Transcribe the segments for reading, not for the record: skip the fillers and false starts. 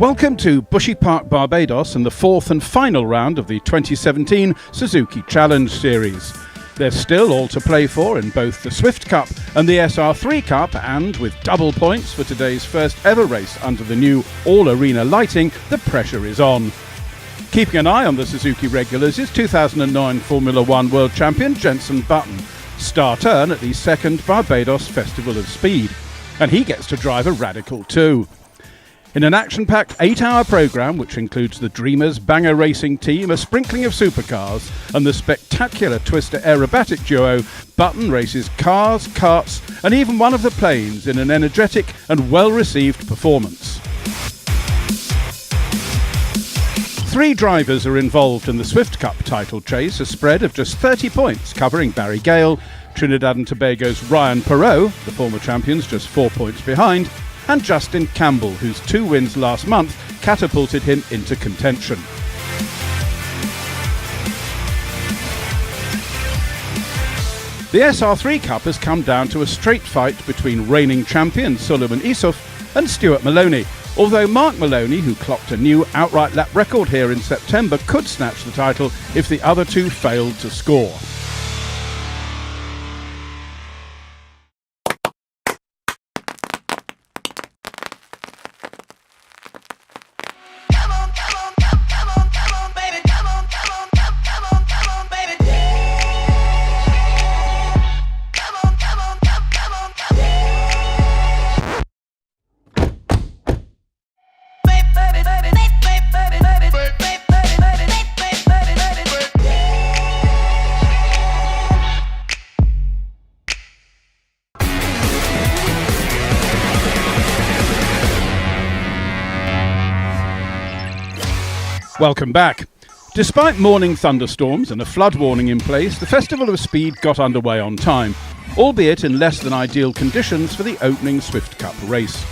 Welcome to Bushy Park, Barbados and the fourth and final round of the 2017 Suzuki Challenge Series. There's still all to play for in both the Swift Cup and the SR3 Cup, and with double points for today's first ever race under the new all-arena lighting, the pressure is on. Keeping an eye on the Suzuki regulars is 2009 Formula One World Champion Jenson Button, star turn at the second Barbados Festival of Speed, and he gets to drive a Radical too. In an action-packed 8-hour programme which includes the Dreamers banger racing team, a sprinkling of supercars and the spectacular Twister aerobatic duo, Button races cars, karts and even one of the planes in an energetic and well-received performance. 3 drivers are involved in the Swift Cup title chase, a spread of just 30 points covering Barry Gale, Trinidad and Tobago's Ryan Perot, the former champions just 4 points behind, and Justin Campbell, whose 2 wins last month catapulted him into contention. The SR3 Cup has come down to a straight fight between reigning champion Suleiman Issouf and Stuart Maloney, although Mark Maloney, who clocked a new outright lap record here in September, could snatch the title if the other two failed to score. Welcome back. Despite morning thunderstorms and a flood warning in place, the Festival of Speed got underway on time, albeit in less than ideal conditions for the opening Swift Cup race.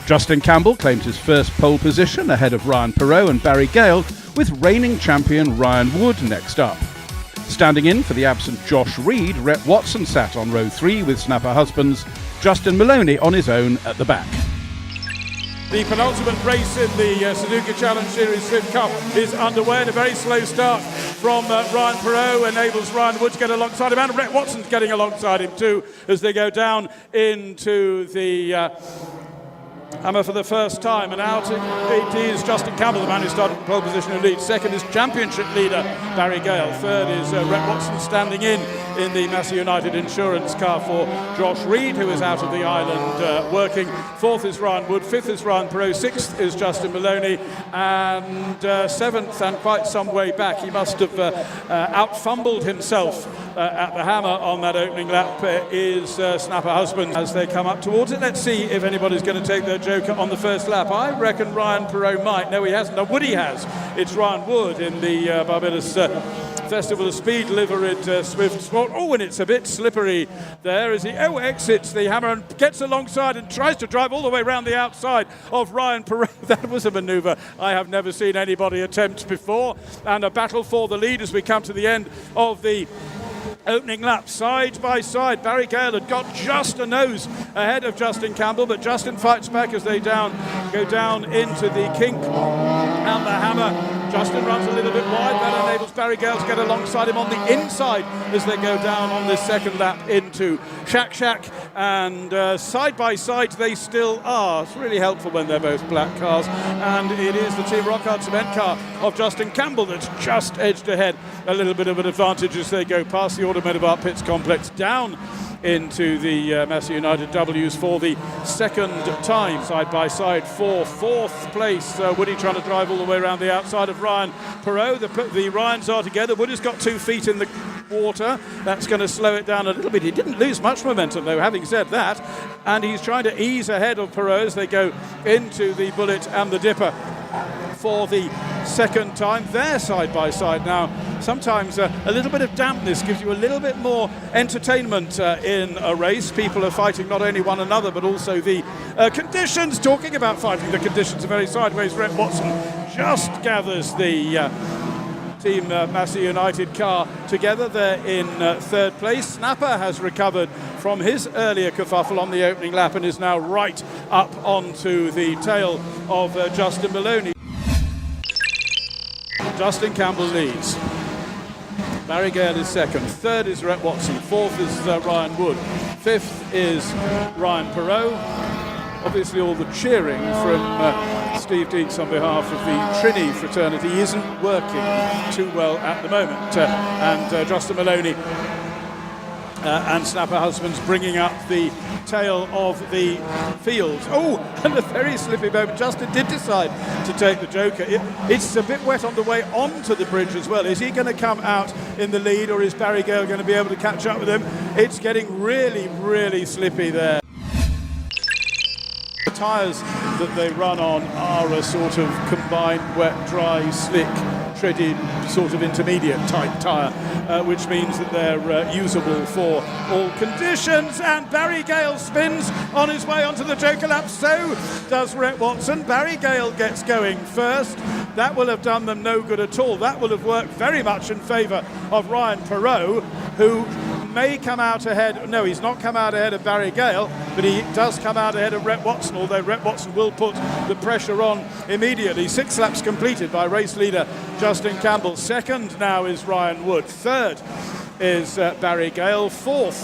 Justin Campbell claimed his first pole position ahead of Ryan Perot and Barry Gale, with reigning champion Ryan Wood next up. Standing in for the absent Josh Reed, Rhett Watson sat on row 3 with snapper husbands, Justin Maloney on his own at the back. The penultimate race in the Suzuki Challenge Series Swift Cup is underway, and a very slow start from Ryan Perot enables Ryan Wood to get alongside him, and Rhett Watson's getting alongside him too as they go down into the hammer for the first time, and out it is Justin Campbell, the man who started in pole position and lead. Second is championship leader Barry Gale. Third is Rhett Watson standing in the Massey United Insurance car for Josh Reed, who is out of the island working. Fourth is Ryan Wood. Fifth is Ryan Perot. Sixth is Justin Maloney. And seventh, and quite some way back, he must have out-fumbled himself at the hammer on that opening lap, is Snapper Husband as they come up towards it. Let's see if anybody's going to take their joker on the first lap. I reckon Ryan Perot might. No, he hasn't. No, Woody has. It's Ryan Wood in the Barbados Festival of Speed liveried Swift Sport. Oh, and it's a bit slippery there as he exits the hammer and gets alongside and tries to drive all the way around the outside of Ryan Perot. That was a manoeuvre I have never seen anybody attempt before, and a battle for the lead as we come to the end of the opening lap. Side by side, Barry Gale had got just a nose ahead of Justin Campbell, but Justin fights back as they go down into the kink and the hammer. Justin runs a little bit wide. That enables Barry Gale to get alongside him on the inside as they go down on this second lap into Shack. And side by side they still are. It's really helpful when they're both black cars. And it is the Team Rockhard cement car of Justin Campbell that's just edged ahead. A little bit of an advantage as they go past the Automotive Art Pits complex down into the Massey United W's for the second time. Side by side for fourth place. Woody trying to drive all the way around the outside of Ryan Perot. The Ryans are together. Woody's got 2 feet in the water. That's going to slow it down a little bit. He didn't lose much momentum though, having said that. And he's trying to ease ahead of Perot as they go into the Bullet and the Dipper for the second time. They're side by side now. Sometimes a little bit of dampness gives you a little bit more entertainment in a race. People are fighting not only one another but also the conditions. Talking about fighting the conditions are very sideways. Rhett Watson just gathers the Team Massey United car together. They're in third place. Snapper has recovered from his earlier kerfuffle on the opening lap and is now right up onto the tail of Justin Maloney. Justin Campbell leads. Barry Gale is second. Third is Rhett Watson. Fourth is Ryan Wood. Fifth is Ryan Perot. Obviously all the cheering from Steve Deeks on behalf of the Trini fraternity isn't working too well at the moment. And Justin Maloney and Snapper Husbands bringing up the tail of the field. Oh, and a very slippy moment. Justin did decide to take the Joker. It's a bit wet on the way onto the bridge as well. Is he going to come out in the lead, or is Barry Gale going to be able to catch up with him? It's getting really, really slippy there. The tyres that they run on are a sort of combined wet, dry, slick, treaded sort of intermediate type tyre, which means that they're usable for all conditions. And Barry Gale spins on his way onto the Joker lap. So does Rhett Watson. Barry Gale gets going first. That will have done them no good at all. That will have worked very much in favour of Ryan Perot, who may come out ahead. No, he's not come out ahead of Barry Gale, but he does come out ahead of Rhett Watson, although Rhett Watson will put the pressure on immediately. 6 laps completed by race leader Justin Campbell. Second now is Ryan Wood. Third is Barry Gale. Fourth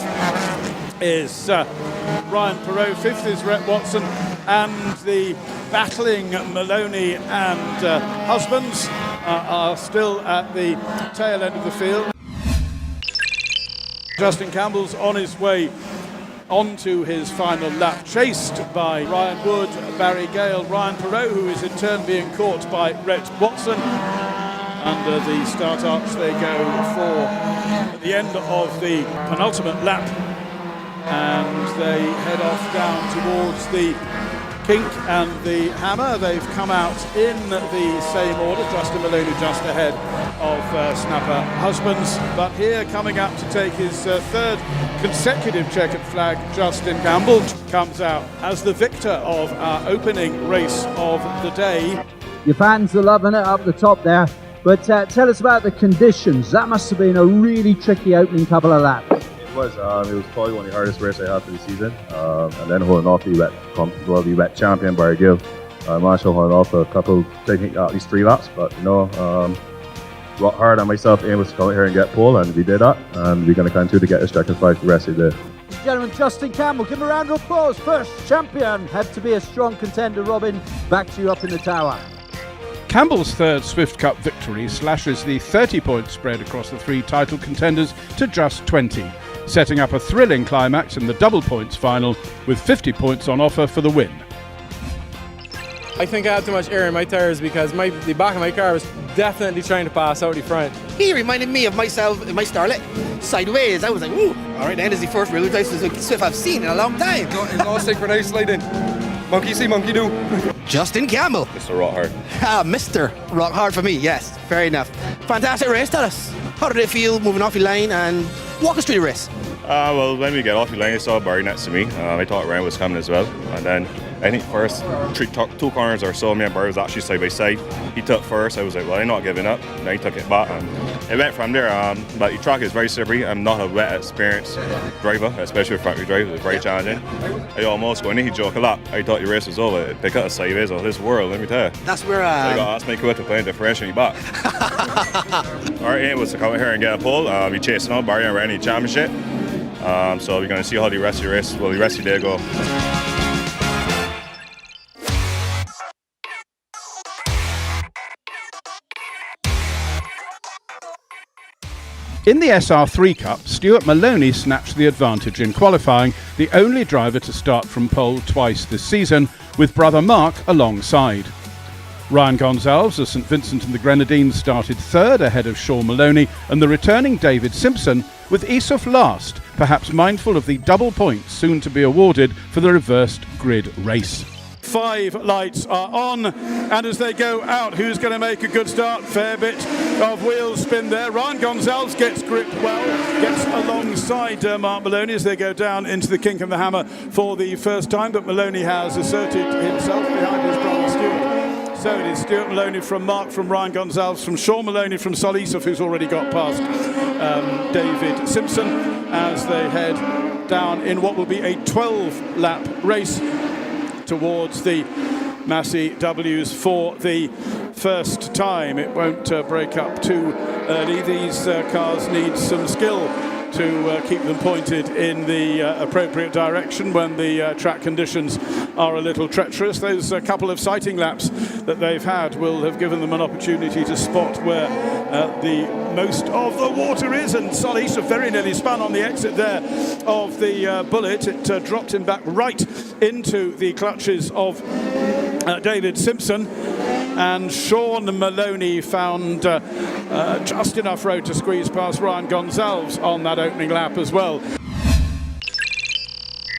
is Ryan Perot. Fifth is Rhett Watson. And the battling Maloney and Husbands are still at the tail end of the field. Justin Campbell's on his way onto his final lap, chased by Ryan Wood, Barry Gale, Ryan Perot, who is in turn being caught by Rhett Watson. Under the start arch they go for the end of the penultimate lap, and they head off down towards the Kink and the Hammer. They've come out in the same order. Justin Maloney just ahead of Snapper Husbands, but here coming up to take his third consecutive checkered flag, Justin Campbell comes out as the victor of our opening race of the day. Your fans are loving it up the top there, but tell us about the conditions. That must have been a really tricky opening couple of laps. It was probably one of the hardest races I had for the season, and then holding off the wet champion Barry Gale. I managed to hold off a couple, taking at least 3 laps, but rock hard on myself, able to come out here and get pole, and we did that, and we're going to continue to get this checkered flag for the rest of the day. Gentlemen, Justin Campbell, give him a round of applause. First champion, had to be a strong contender. Robin, back to you up in the tower. Campbell's third Swift Cup victory slashes the 30-point spread across the 3 title contenders to just 20, setting up a thrilling climax in the double points final with 50 points on offer for the win. I think I had too much air in my tyres because the back of my car was definitely trying to pass out the front. He reminded me of myself in my Starlet sideways. I was like, ooh, all right, then is the first real life Swift I've seen in a long time. It's all synchronized sliding. Monkey see, monkey do. Justin Campbell. Mr. Rock Hard. Mr. Rock Hard for me, yes, fair enough. Fantastic race, tell us. How did it feel moving off the line, and walk us through the race? Well, when we get off the line, I saw Barry next to me. I thought Ryan was coming as well, and then I think first 2 corners or so, me and Barry was actually side by side. He took first. I was like, well, I'm not giving up. And then he took it back, and it went from there. But the track is very slippery. I'm not a wet, experienced driver, especially with factory drive. It's very challenging. I almost going in, he joke a lot. I thought the race was over. They cut a sideways of this world, let me tell you. That's where I got asked my coach to play a differential in the back. Our aim was to come out here and get a pole. We chasing on Barry and ran the championship. So we're going to see how the rest of the race, the rest of the day go. In the SR3 Cup, Stuart Maloney snatched the advantage in qualifying, the only driver to start from pole twice this season, with brother Mark alongside. Ryan Gonzalez of St Vincent and the Grenadines started third ahead of Sean Maloney and the returning David Simpson, with Isuf last, perhaps mindful of the double points soon to be awarded for the reversed grid race. 5 lights are on, and as they go out, who's going to make a good start? Fair bit of wheel spin there. Ryan Gonzalez gets gripped well, gets alongside Mark Maloney as they go down into the Kink and the Hammer for the first time, but Maloney has asserted himself behind his brother Stuart. So it is Stuart Maloney from Mark, from Ryan Gonzalez, from Sean Maloney, from Sol Isuf, who's already got past David Simpson, as they head down in what will be a 12-lap race towards the Massey W's for the first time. It won't break up too early. These cars need some skill to keep them pointed in the appropriate direction when the track conditions are a little treacherous. Those couple of sighting laps that they've had will have given them an opportunity to spot where the most of the water is, and Solis very nearly spun on the exit there of the Bullet. It dropped him back right into the clutches of David Simpson, and Sean Maloney found just enough road to squeeze past Ryan Gonzalez on that opening lap as well.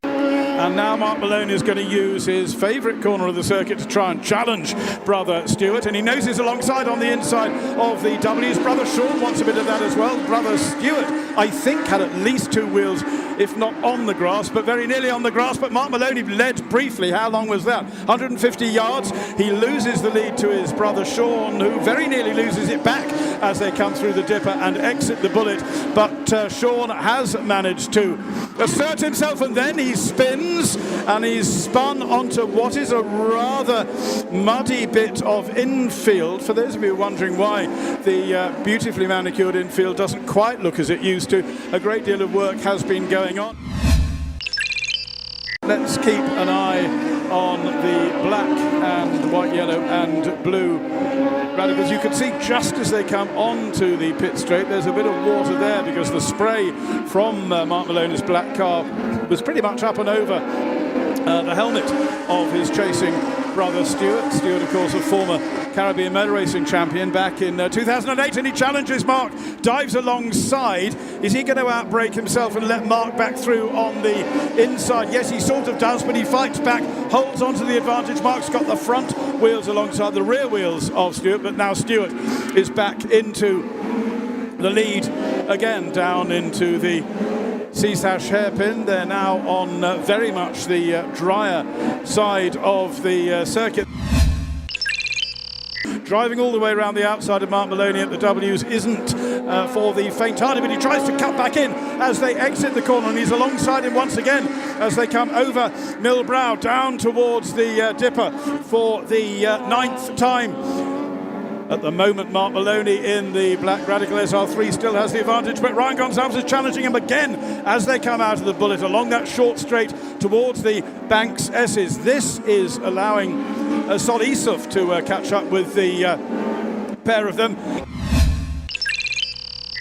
And now Mark Maloney is going to use his favourite corner of the circuit to try and challenge brother Stewart, and he knows he's alongside on the inside of the W's. Brother Sean wants a bit of that as well. Brother Stewart, I think, had at least two wheels, if not on the grass, but very nearly on the grass. But Mark Maloney led briefly. How long was that? 150 yards. He loses the lead to his brother Sean, who very nearly loses it back as they come through the Dipper and exit the Bullet. But Sean has managed to assert himself, and then he spins and he's spun onto what is a rather muddy bit of infield. For those of you wondering why the beautifully manicured infield doesn't quite look as it used to, a great deal of work has been going on. Let's keep an eye on the black and white, yellow and blue radicals. You can see just as they come onto the pit straight, there's a bit of water there because the spray from Mark Maloney's black car was pretty much up and over the helmet of his chasing brother Stewart. Stewart, of course, a former Caribbean motor racing champion back in 2008, and he challenges Mark, dives alongside. Is he going to outbrake himself and let Mark back through on the inside? Yes, he sort of does, but he fights back, holds on to the advantage. Mark's got the front wheels alongside the rear wheels of Stewart, but now Stewart is back into the lead again, down into the Seasash hairpin. They're now on very much the drier side of the circuit. Driving all the way around the outside of Mark Maloney at the W's isn't for the faint-hearted, but he tries to cut back in as they exit the corner, and he's alongside him once again as they come over Millbrow down towards the Dipper for the ninth time. At the moment, Mark Maloney in the Black Radical SR3 still has the advantage, but Ryan Gonzalez is challenging him again as they come out of the Bullet along that short straight towards the Banks S's. This is allowing Sol Isuf to catch up with the pair of them.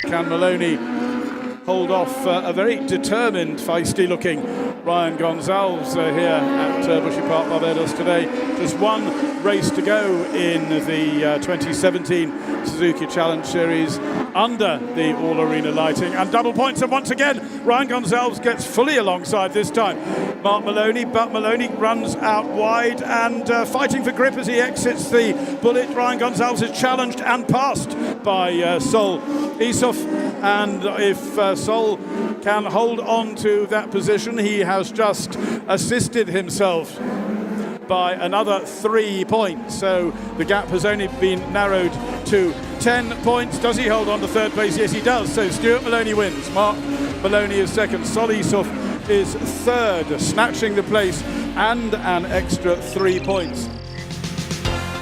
Can Maloney hold off a very determined, feisty-looking Ryan Gonzalez here at Bushy Park, Barbados today? Just one race to go in the 2017 Suzuki Challenge Series under the all-arena lighting, and double points, and once again Ryan Gonzalez gets fully alongside this time Mark Maloney, but Maloney runs out wide and fighting for grip as he exits the Bullet. Ryan Gonzalez is challenged and passed by Sol Isuf, and if Sol can hold on to that position, he has just assisted himself by another 3 points, so the gap has only been narrowed to 10 points. Does he hold on to third place? Yes, he does. So Stuart Maloney wins. Mark Maloney is second. Sol Isuf is third, snatching the place and an extra 3 points.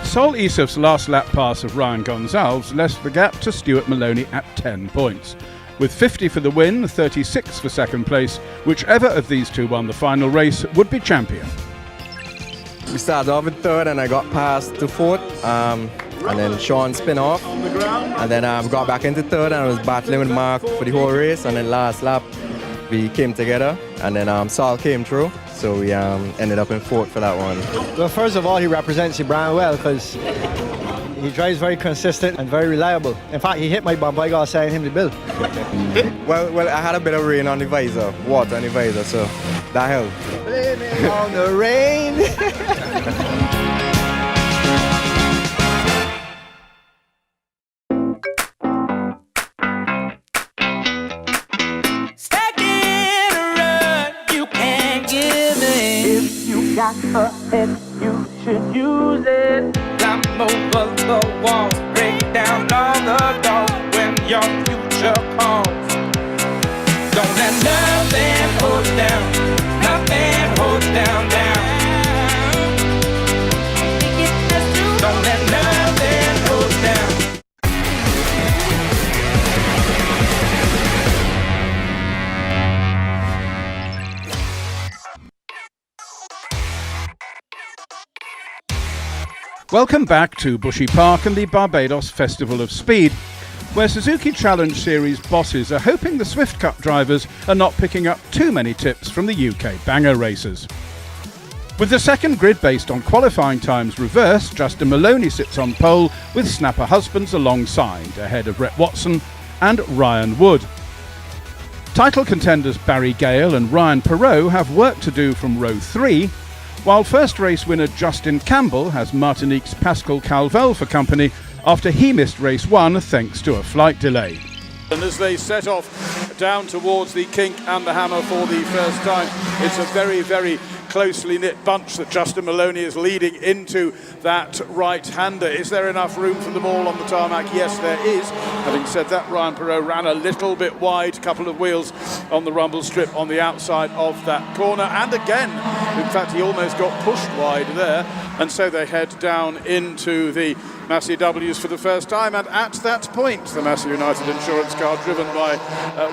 Sol Isuf's last lap pass of Ryan Gonzalez left the gap to Stuart Maloney at 10 points. With 50 for the win, 36 for second place, whichever of these two won the final race would be champion. We started off in third and I got past to fourth, and then Sean spin off, and then got back into third, and I was battling with Mark for the whole race, and then last lap we came together, and then Sol came through, so we ended up in fourth for that one. Well, first of all, he represents the brand well because he drives very consistent and very reliable. In fact, he hit my bumper. I got to send him the bill. well, I had a bit of rain on the visor, water on the visor, so that helped. Blame it on the rain. Stuck in a rut you can't give me. If you got a head, you should use it. Climb over the walls, break down all the doors when your future calls. Don't let nothing hold Welcome back to Bushy Park and the Barbados Festival of Speed, where Suzuki Challenge Series bosses are hoping the Swift Cup drivers are not picking up too many tips from the UK banger racers. With the second grid based on qualifying times reversed, Justin Maloney sits on pole with Snapper Husbands alongside, ahead of Rhett Watson and Ryan Wood. Title contenders Barry Gale and Ryan Perot have work to do from row 3, while first race winner Justin Campbell has Martinique's Pascal Calvel for company after he missed race 1 thanks to a flight delay. And as they set off down towards the kink and the hammer for the first time, it's a very, very closely knit bunch that Justin Maloney is leading into that right-hander. Is there enough room for them all on the tarmac? Yes, there is. Having said that, Ryan Perot ran a little bit wide, couple of wheels on the rumble strip on the outside of that corner, and again, in fact, he almost got pushed wide there, and so they head down into the Massey W's for the first time, and at that point the Massey United Insurance car, driven by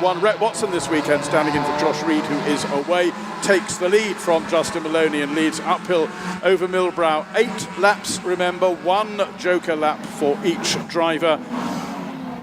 one Rhett Watson this weekend, standing in for Josh Reed, who is away, takes the lead from Justin Maloney and leads uphill over Millbrow. 8 laps, remember, 1 joker lap for each driver.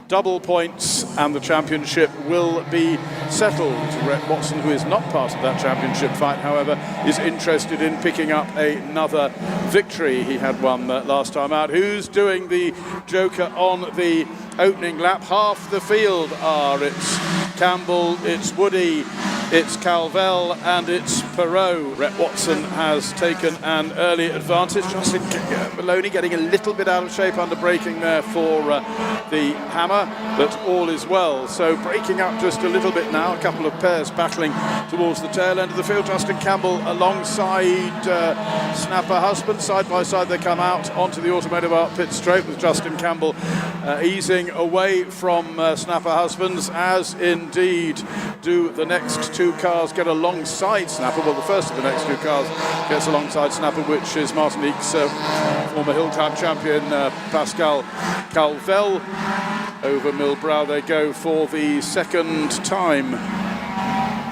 Double points and the championship will be settled. Rhett Watson, who is not part of that championship fight, however, is interested in picking up another victory. He had one last time out. Who's doing the joker on the opening lap? Half the field are. It's Campbell, it's Woody, it's Calvel, and it's Perot. Rhett Watson has taken an early advantage. Justin Maloney getting a little bit out of shape under braking there for the hammer, but all is well. So breaking up just a little bit now, a couple of pairs battling towards the tail end of the field. Justin Campbell alongside Snapper Husband. Side by side they come out onto the Automotive Art pit straight, with Justin Campbell easing away from Snapper Husbands, as indeed do the next 2 cars get alongside Snapper. Well, the first of the next 2 cars gets alongside Snapper, which is Martinique's former Hilltime champion Pascal Calvel. Over Millbrow they go for the second time.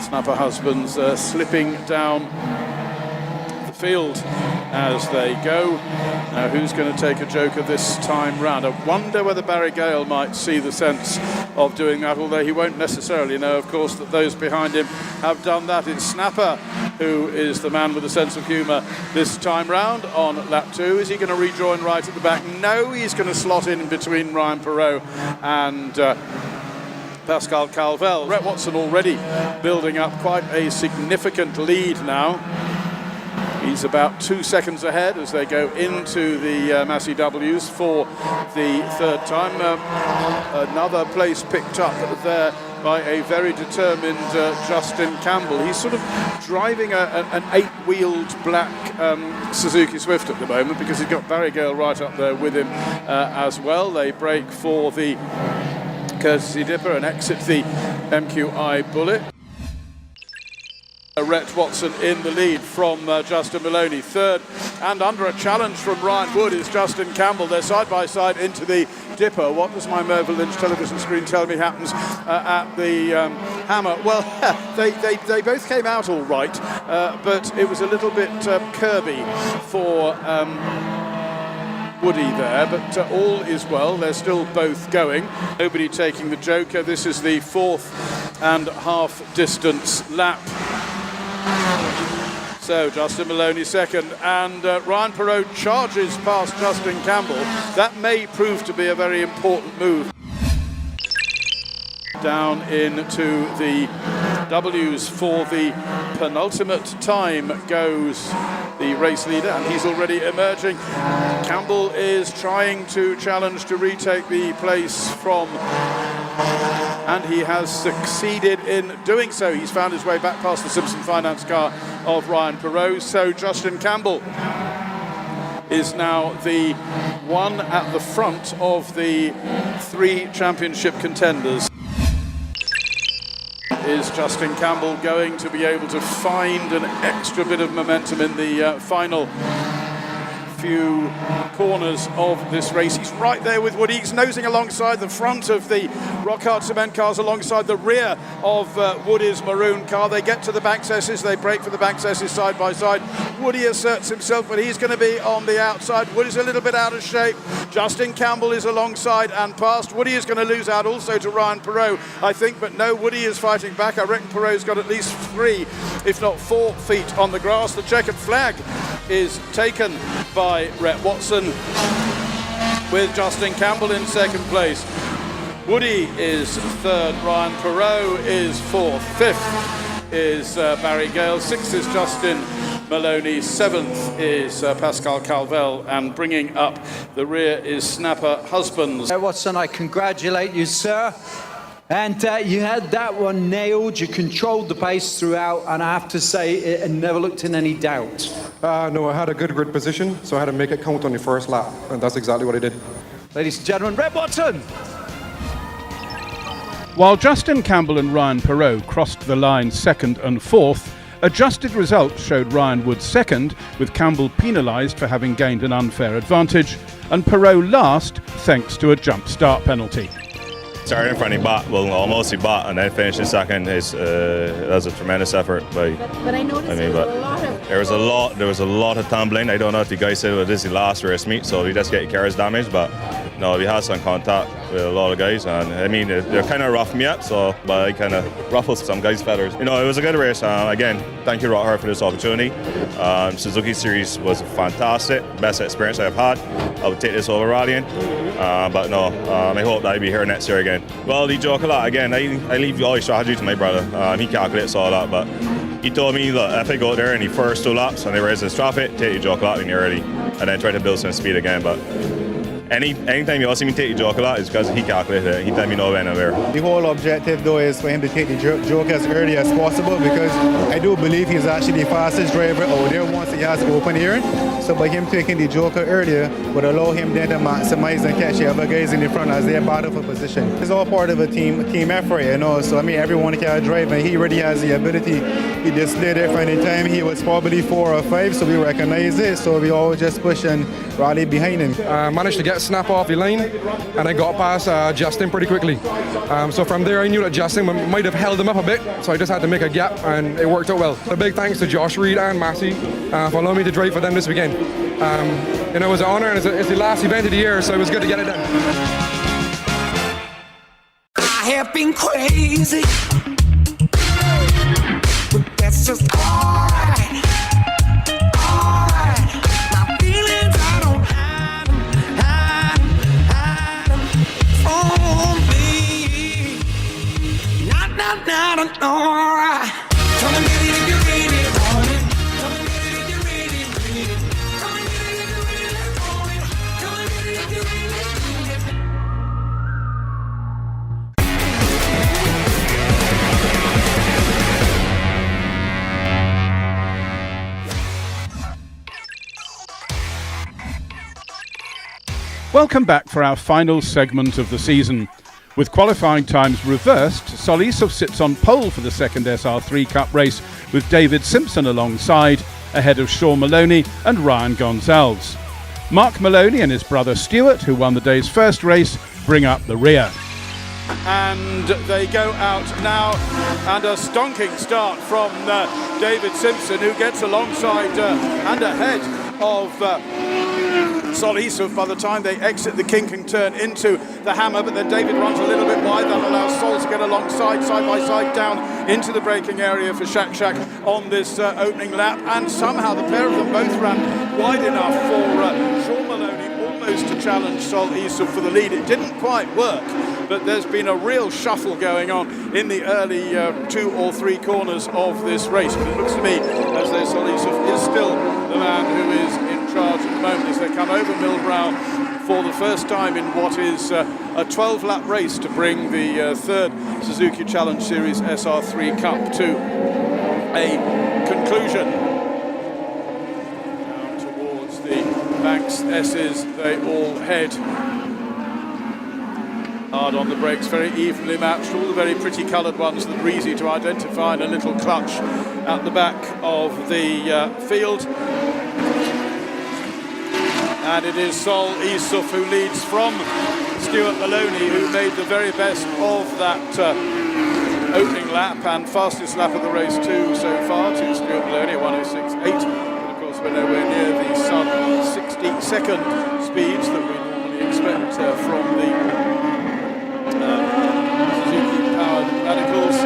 Snapper Husbands slipping down the field as they go. Now, who's going to take a joker this time round? I wonder whether Barry Gale might see the sense of doing that, although he won't necessarily know, of course, that those behind him have done that. It's Snapper who is the man with a sense of humour this time round on lap 2. Is he going to rejoin right at the back? No, he's going to slot in between Ryan Perot and Pascal Calvel. Rhett Watson already building up quite a significant lead now. He's about 2 seconds ahead as they go into the Massey W's for the third time. Another place picked up there by a very determined Justin Campbell. He's sort of driving an 8-wheeled black Suzuki Swift at the moment, because he's got Barry Gale right up there with him as well. They break for the courtesy dipper and exit the MQI Bullet. Rhett Watson in the lead from Justin Maloney. Third, and under a challenge from Ryan Wood, is Justin Campbell. They're side by side into the dipper. What does my Mervyn Lynch television screen tell me happens at the hammer? Well, they both came out all right, but it was a little bit curvy for Woody there, but all is well. They're still both going. Nobody taking the joker. This is the 4th and half distance lap. So Justin Maloney second, and Ryan Perot charges past Justin Campbell. That may prove to be a very important move. Down into the W's for the penultimate time goes the race leader, and he's already emerging. Campbell is trying to challenge to retake the place from, and he has succeeded in doing so. He's found his way back past the Simpson Finance car of Ryan Perot. So Justin Campbell is now the one at the front of the 3 championship contenders. Is Justin Campbell going to be able to find an extra bit of momentum in the final few corners of this race. He's right there with Woody. He's nosing alongside the front of the Rockhart cement cars, alongside the rear of Woody's maroon car. They get to the back sesses, they break for the back sesses side by side. Woody asserts himself, but he's going to be on the outside. Woody's a little bit out of shape. Justin Campbell is alongside and past. Woody is going to lose out also to Ryan Perot, I think, but no, Woody is fighting back. I reckon Perot's got at least 3, if not 4 feet on the grass. The checkered flag is taken by Rhett Watson, with Justin Campbell in second place. Woody is third, Ryan Perot is fourth, fifth is Barry Gale, sixth is Justin Maloney, seventh is Pascal Calvel, and bringing up the rear is Snapper Husbands. Watson, I congratulate you, sir. And you had that one nailed. You controlled the pace throughout, and I have to say, it never looked in any doubt. No, I had a good grid position, so I had to make it count on the first lap, and that's exactly what I did. Ladies and gentlemen, Rhett Watson. While Justin Campbell and Ryan Perot crossed the line second and fourth, adjusted results showed Ryan Wood second, with Campbell penalised for having gained an unfair advantage, and Perot last thanks to a jump start penalty. Started in front of Bot, well, almost he Bot, and then finished in second. That was a tremendous effort. But I noticed there was a lot of tumbling. I don't know if the guy said, well, this is the last race meet, so we just get your cars damaged, but no, we had some contact with a lot of guys, and I mean, they're kind of roughed me up, but I kind of ruffled some guys' feathers. You know, it was a good race. Again, thank you, Rockhart, for this opportunity. Suzuki Series was fantastic, best experience I've had. I would take this over rallying, but no, I hope that I'll be here next year again. Well, he joke a lot. Again, I leave all the strategy to my brother. He calculates all that, but he told me, look, if I go there in the first 2 laps and they raise this traffic, take the joke a lot in the early, and then try to build some speed again. But anytime you see me take the joke a lot, it's because he calculated it. He let me know when and where. The whole objective, though, is for him to take the joke as early as possible, because I do believe he's actually the fastest driver out there once he has open air. So by him taking the joker earlier would allow him then to maximize and catch the other guys in the front as they battle for position. It's all part of a team effort, you know. So I mean, everyone can drive, and he really has the ability. He displayed it from the time he was probably 4 or 5, so we recognize it. So we all just push and rally behind him. Managed to get Snap off the line, and I got past Justin pretty quickly. So from there I knew that Justin might have held him up a bit, so I just had to make a gap, and it worked out well. A big thanks to Josh Reed and Massey for allowing me to drive for them this weekend. You know, it was an honour, and it's the last event of the year, so it was good to get it done. I have been crazy, but that's just alright. My feelings, I don't hide them from me. Not, alright. Come and get it if you're ready, want it. Come and get it if you're ready, read it. Come and get it if you're ready, want it. Come and get it if you're ready, read it. Welcome back for our final segment of the season. With qualifying times reversed, Solisov sits on pole for the second SR3 Cup race, with David Simpson alongside, ahead of Sean Maloney and Ryan Gonzalez. Mark Maloney and his brother Stuart, who won the day's first race, bring up the rear. And they go out now, and a stonking start from David Simpson, who gets alongside and ahead of Solisov by the time they exit the kink and turn into the hammer. But then David runs a little bit wide. That allows Sol to get alongside, side by side, down into the braking area for Shak Shak on this opening lap. And somehow the pair of them both ran wide enough for Sean Maloney almost to challenge Solisov for the lead. It didn't quite work, but there's been a real shuffle going on in the early 2 or 3 corners of this race. But it looks to me as though Solisov is still the man who is in charge at the moment as they come over Millbrow for the first time in what is a 12-lap race to bring the third Suzuki Challenge Series SR3 Cup to a conclusion. Down towards the Banks S's they all head. Hard on the brakes, very evenly matched, all the very pretty coloured ones that are easy to identify, and a little clutch at the back of the field. And it is Sol Issouf who leads from Stuart Maloney, who made the very best of that opening lap and fastest lap of the race too so far to Stuart Maloney at 1:06.8. But of course we're nowhere near the sub 60-second speeds that we normally expect from the Suzuki powered radicals.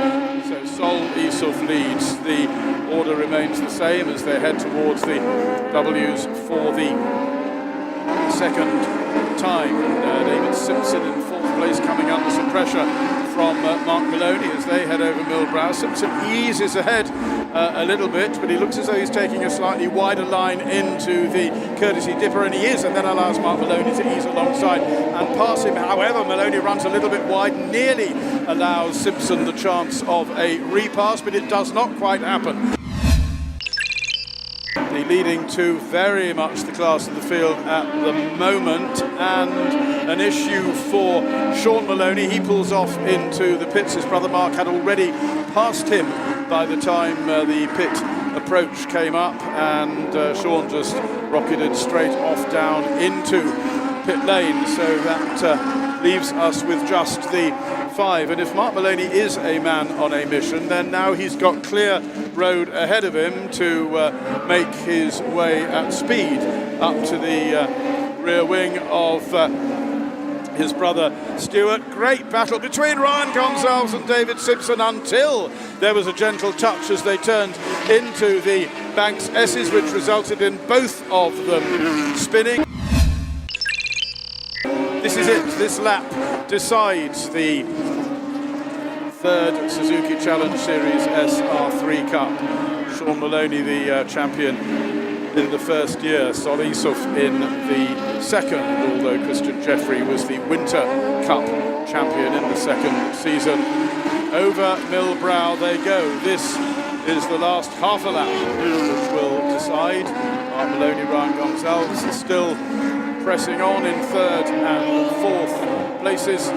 So Sol Issouf leads. The order remains the same as they head towards the W's for the second time. David Simpson in fourth place, coming under some pressure from Mark Maloney as they head over Millbrow. Simpson eases ahead a little bit, but he looks as though he's taking a slightly wider line into the courtesy dipper, and he is, and then allows Mark Maloney to ease alongside and pass him. However, Maloney runs a little bit wide, nearly allows Simpson the chance of a repass, but it does not quite happen. Leading to very much the class of the field at the moment, and an issue for Sean Maloney. He pulls off into the pits. His brother Mark had already passed him by the time the pit approach came up, and Sean just rocketed straight off down into pit lane. So that leaves us with just the 5. And if Mark Maloney is a man on a mission, then now he's got clear road ahead of him to make his way at speed up to the rear wing of his brother Stuart. Great battle between Ryan Gonsalves and David Simpson until there was a gentle touch as they turned into the Banks S's, which resulted in both of them spinning. This is it. This lap decides the third Suzuki Challenge Series SR3 Cup. Sean Maloney, the champion in the first year, Sol Issouf in the second, although Christian Jeffrey was the Winter Cup champion in the second season. Over Millbrow they go. This is the last half a lap, which will decide. Mark Maloney, Ryan Gonsalves is still pressing on in third and fourth places.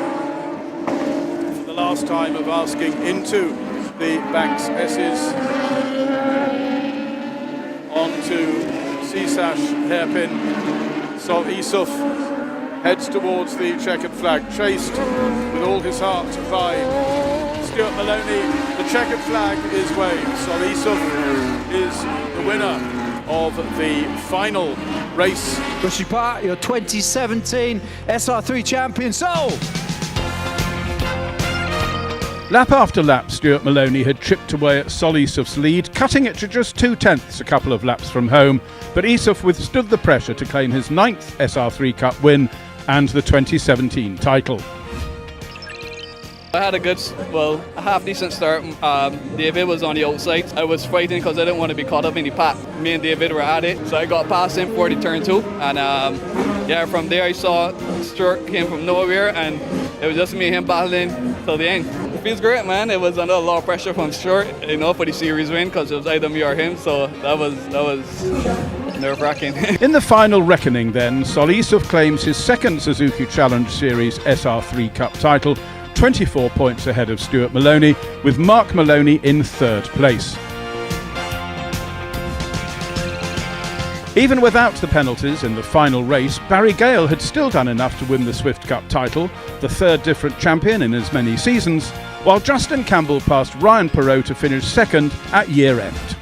Last time of asking into the Banks S's. On to Seasash hairpin. Sol Issouf heads towards the checkered flag, chased with all his heart by Stuart Maloney. The checkered flag is waved. Sol Issouf is the winner of the final race. Bushy Park, your 2017 SR3 champion, Sol! Lap after lap, Stuart Maloney had chipped away at Sol Issouf's lead, cutting it to just 2/10 a couple of laps from home, but Issouf withstood the pressure to claim his 9th SR3 Cup win and the 2017 title. I had a half decent start. David was on the outside. I was fighting because I didn't want to be caught up in the pack. Me and David were at it, so I got past him for the turn 2, and from there I saw Stuart came from nowhere, and it was just me and him battling till the end. It feels great, man. It was under a lot of pressure from Stuart, for the series win, because it was either me or him, so that was nerve-wracking. In the final reckoning then, Sol Issouf claims his second Suzuki Challenge Series SR3 Cup title, 24 points ahead of Stuart Maloney, with Mark Maloney in third place. Even without the penalties in the final race, Barry Gale had still done enough to win the Swift Cup title, the third different champion in as many seasons, while Justin Campbell passed Ryan Perot to finish second at year end.